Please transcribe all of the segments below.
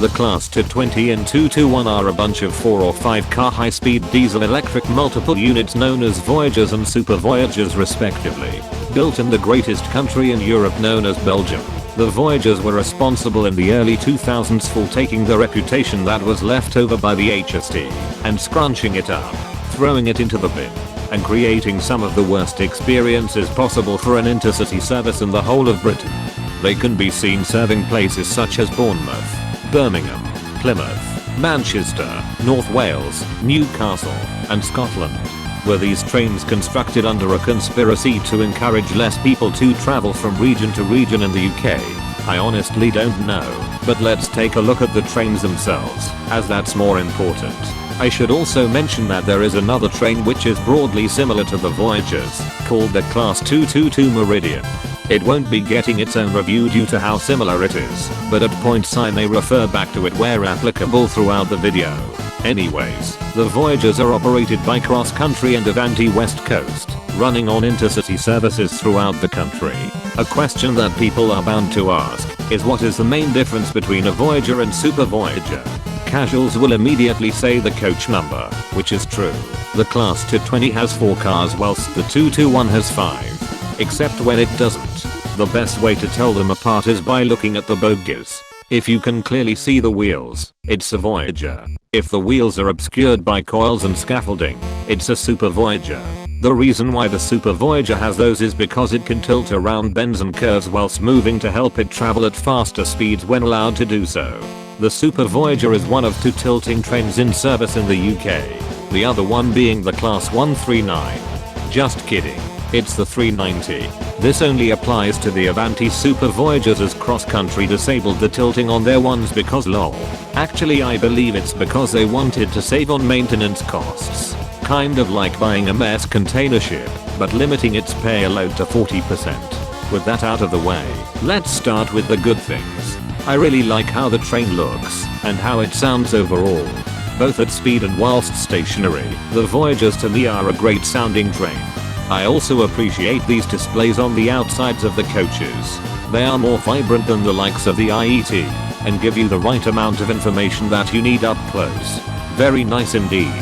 The Class 220 and 221 are a bunch of 4 or 5 car high-speed diesel-electric multiple units known as Voyagers and Super Voyagers respectively, built in the greatest country in Europe known as Belgium. The Voyagers were responsible in the early 2000s for taking the reputation that was left over by the HST and scrunching it up, throwing it into the bin, and creating some of the worst experiences possible for an intercity service in the whole of Britain. They can be seen serving places such as Bournemouth, Birmingham, Plymouth, Manchester, North Wales, Newcastle, and Scotland. Were these trains constructed under a conspiracy to encourage less people to travel from region to region in the UK? I honestly don't know, but let's take a look at the trains themselves, as that's more important. I should also mention that there is another train which is broadly similar to the Voyagers, called the Class 222 Meridian. It won't be getting its own review due to how similar it is, but at points I may refer back to it where applicable throughout the video. Anyways, the Voyagers are operated by Cross Country and Avanti West Coast, running on intercity services throughout the country. A question that people are bound to ask is, what is the main difference between a Voyager and Super Voyager? Casuals will immediately say the coach number, which is true. The Class 220 has 4 cars whilst the 221 has 5. Except when it doesn't. The best way to tell them apart is by looking at the bogies. If you can clearly see the wheels, it's a Voyager. If the wheels are obscured by coils and scaffolding, it's a Super Voyager. The reason why the Super Voyager has those is because it can tilt around bends and curves whilst moving to help it travel at faster speeds when allowed to do so. The Super Voyager is one of 2 tilting trains in service in the UK, the other one being the Class 139. Just kidding. It's the 390. This only applies to the Avanti Super Voyagers as Cross Country disabled the tilting on their ones because lol. Actually I believe it's because they wanted to save on maintenance costs. Kind of like buying a mess container ship, but limiting its payload to 40%. With that out of the way, let's start with the good things. I really like how the train looks, and how it sounds overall. Both at speed and whilst stationary, the Voyagers to me are a great sounding train. I also appreciate these displays on the outsides of the coaches. They are more vibrant than the likes of the IET, and give you the right amount of information that you need up close. Very nice indeed.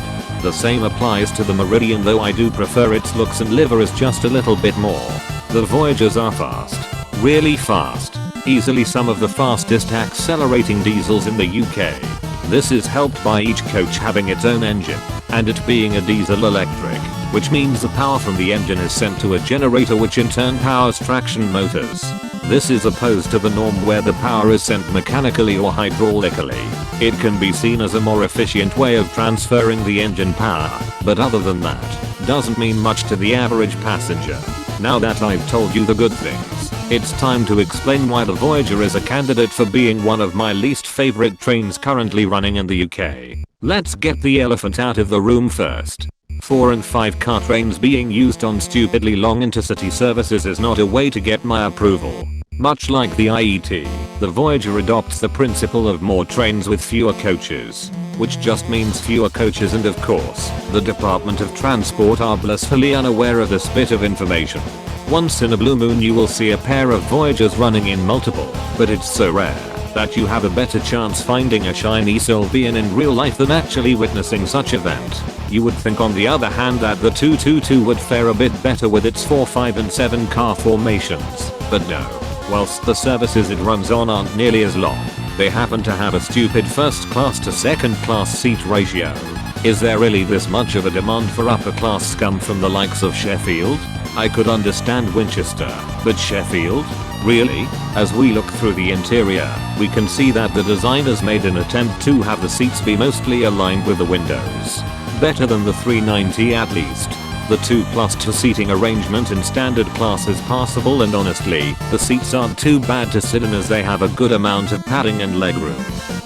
The same applies to the Meridian, though I do prefer its looks and liveries just a little bit more. The Voyagers are fast. Really fast. Easily some of the fastest accelerating diesels in the UK. This is helped by each coach having its own engine, and it being a diesel electric, which means the power from the engine is sent to a generator which in turn powers traction motors. This is opposed to the norm where the power is sent mechanically or hydraulically. It can be seen as a more efficient way of transferring the engine power, but other than that, doesn't mean much to the average passenger. Now that I've told you the good things, it's time to explain why the Voyager is a candidate for being one of my least favorite trains currently running in the UK. Let's get the elephant out of the room first. 4 and 5 car trains being used on stupidly long intercity services is not a way to get my approval. Much like the IET, the Voyager adopts the principle of more trains with fewer coaches, which just means fewer coaches, and of course, the Department of Transport are blissfully unaware of this bit of information. Once in a blue moon you will see a pair of Voyagers running in multiple, but it's so rare that you have a better chance finding a shiny Sylvian in real life than actually witnessing such event. You would think on the other hand that the 222 would fare a bit better with its 4, 5 and 7 car formations, but no. Whilst the services it runs on aren't nearly as long, they happen to have a stupid first class to second class seat ratio. Is there really this much of a demand for upper class scum from the likes of Sheffield? I could understand Winchester, but Sheffield? Really? As we look through the interior, we can see that the designers made an attempt to have the seats be mostly aligned with the windows. Better than the 390 at least. The 2+2 seating arrangement in standard class is passable, and honestly, the seats aren't too bad to sit in as they have a good amount of padding and legroom.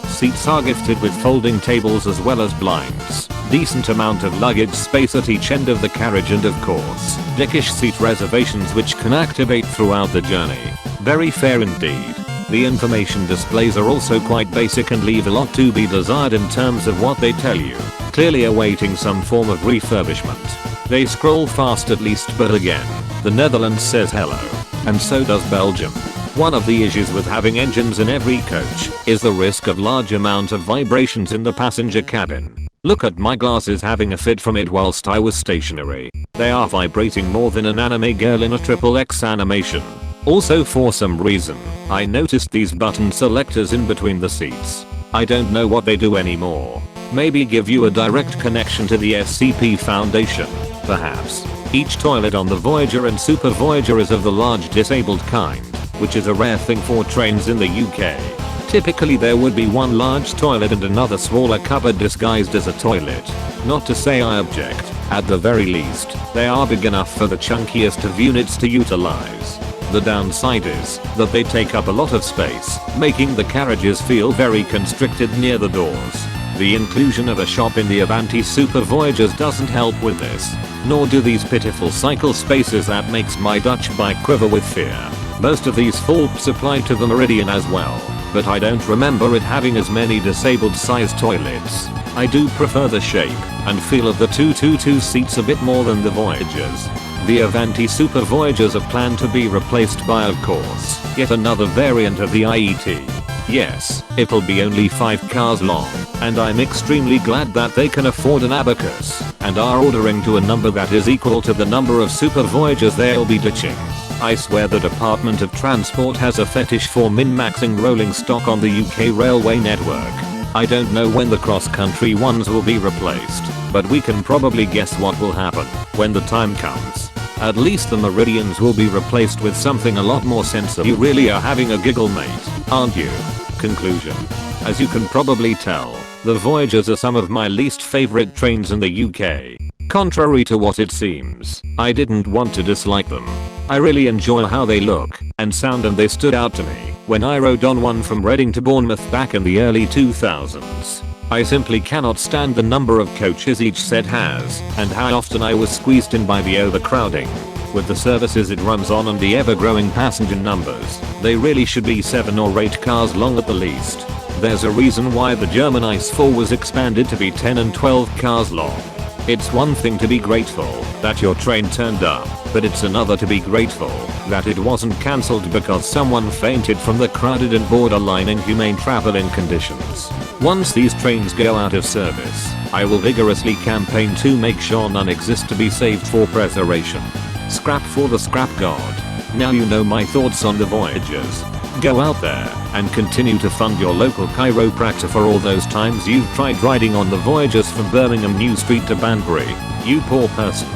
Seats are gifted with folding tables as well as blinds, decent amount of luggage space at each end of the carriage, and of course, dickish seat reservations which can activate throughout the journey. Very fair indeed. The information displays are also quite basic and leave a lot to be desired in terms of what they tell you, clearly awaiting some form of refurbishment. They scroll fast at least, but again, the Netherlands says hello, and so does Belgium. One of the issues with having engines in every coach is the risk of large amount of vibrations in the passenger cabin. Look at my glasses having a fit from it whilst I was stationary. They are vibrating more than an anime girl in a XXX animation. Also, for some reason, I noticed these button selectors in between the seats. I don't know what they do anymore. Maybe give you a direct connection to the SCP Foundation, perhaps. Each toilet on the Voyager and Super Voyager is of the large disabled kind, which is a rare thing for trains in the UK. Typically there would be one large toilet and another smaller cupboard disguised as a toilet. Not to say I object, at the very least, they are big enough for the chunkiest of units to utilize. The downside is that they take up a lot of space, making the carriages feel very constricted near the doors. The inclusion of a shop in the Avanti Super Voyagers doesn't help with this, nor do these pitiful cycle spaces that makes my Dutch bike quiver with fear. Most of these faults apply to the Meridian as well, but I don't remember it having as many disabled sized toilets. I do prefer the shape and feel of the 222 seats a bit more than the Voyagers. The Avanti Super Voyagers are planned to be replaced by, of course, yet another variant of the IET. Yes, it'll be only 5 cars long, and I'm extremely glad that they can afford an abacus, and are ordering to a number that is equal to the number of Super Voyagers they'll be ditching. I swear the Department of Transport has a fetish for min-maxing rolling stock on the UK railway network. I don't know when the cross-country ones will be replaced, but we can probably guess what will happen when the time comes. At least the Meridians will be replaced with something a lot more sensible. You really are having a giggle, mate, aren't you? Conclusion. As you can probably tell, the Voyagers are some of my least favorite trains in the UK. Contrary to what it seems, I didn't want to dislike them. I really enjoy how they look and sound, and they stood out to me when I rode on one from Reading to Bournemouth back in the early 2000s. I simply cannot stand the number of coaches each set has, and how often I was squeezed in by the overcrowding. With the services it runs on and the ever-growing passenger numbers, they really should be 7 or 8 cars long at the least. There's a reason why the German Ice 4 was expanded to be 10 and 12 cars long. It's one thing to be grateful that your train turned up, but it's another to be grateful that it wasn't cancelled because someone fainted from the crowded and borderline inhumane traveling conditions. Once these trains go out of service, I will vigorously campaign to make sure none exist to be saved for preservation. Scrap for the scrap god. Now you know my thoughts on the Voyagers. Go out there and continue to fund your local chiropractor for all those times you've tried riding on the Voyagers from Birmingham New Street to Banbury. You poor person.